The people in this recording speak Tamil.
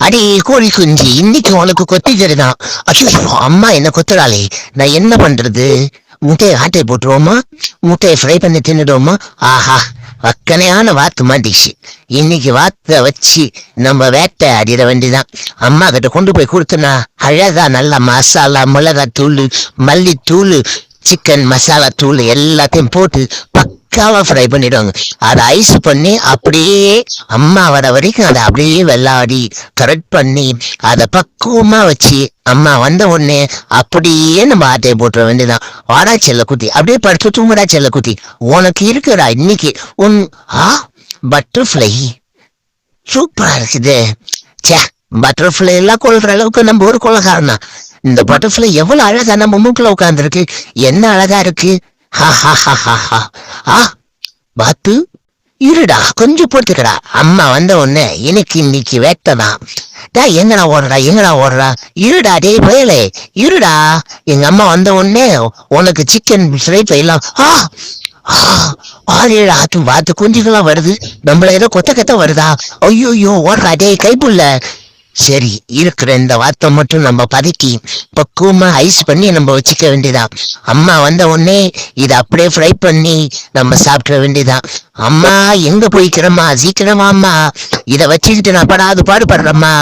அடி கோழி குஞ்சு, இன்னைக்கு உனக்கு கொத்திக்கிறதுதான். அச்சோ, அம்மா என்ன கொத்துறாளே, நான் என்ன பண்றது? முட்டையை ஆட்டை போட்டுருவோமா? முட்டையை ஃப்ரை பண்ணி தின்னுடுவோமா? ஆஹா, வக்கனையான வாத்து மாட்டிச்சு. இன்னைக்கு வாத்த வச்சு நம்ம வேட்டை அடிட வேண்டிதான். அம்மா கிட்ட கொண்டு போய் கொடுத்தனா அழகா நல்லா மசாலா, மிளகா தூள், மல்லித்தூள், சிக்கன் மசாலா தூள் எல்லாத்தையும் போட்டு பக்காவா ஃப்ரை பண்ணிடுவாங்க. அதை ஐஸ் பண்ணி அப்படியே அம்மா வர வரைக்கும் அதை அப்படியே வெள்ளாடி கரெக்ட் பண்ணி அதை பக்குவமா வச்சு அம்மா வந்த உடனே அப்படியே நம்ம ஆட்டையை போட்டுற வேண்டியதான். வாடா செல்ல குட்டி, அப்படியே படுத்து தூங்குடா செல்ல குட்டி. உனக்கு இருக்குடா இன்னைக்கு உன் பட்டர்ஃப்ளை சூப்பரா இருக்குது. சே, பட்டர்ஃப்ளை எல்லாம் கொள்ற அளவுக்கு நம்ம ஒரு கொள்ளக்காரனா. இந்த பட்டர்ஃப்ளை எவ்வளவு அழகா நம்ம மூக்குல உட்கார்ந்துருக்கு. என்ன அழகா இருக்கு. ஆ பாத்து இருடா, கொஞ்சம் பொறுத்துக்கடா. அம்மா வந்த உடனே எனக்கு இன்னைக்கு வேட்டதான். எங்கடா ஓடுறா, எங்கடா ஓடுறா? இருடா டேய் பயலே, இருடா. எங்க அம்மா வந்த உடனே உனக்கு சிக்கன் ஃப்ரை எல்லாம் ஆத்து வாத்து குஞ்சுகள்லாம் வருது. நம்மள ஏதோ கொத்த வருதா? ஐயோ ஓடுறா டேய் கைப்புள்ள. சரி, இருக்கிற இந்த வார்த்தை மட்டும் நம்ம பதுக்கி பக்குவமா ஐஸ் பண்ணி நம்ம வச்சுக்க வேண்டியதான். அம்மா வந்த உடனே இதை அப்படியே ஃப்ரை பண்ணி நம்ம சாப்பிட வேண்டியதான். அம்மா எங்க போய்க்கிறம்மா, சீக்கிரமா அம்மா, இதை வச்சுக்கிட்டு நான் படாது பாடுபடுறம்மா.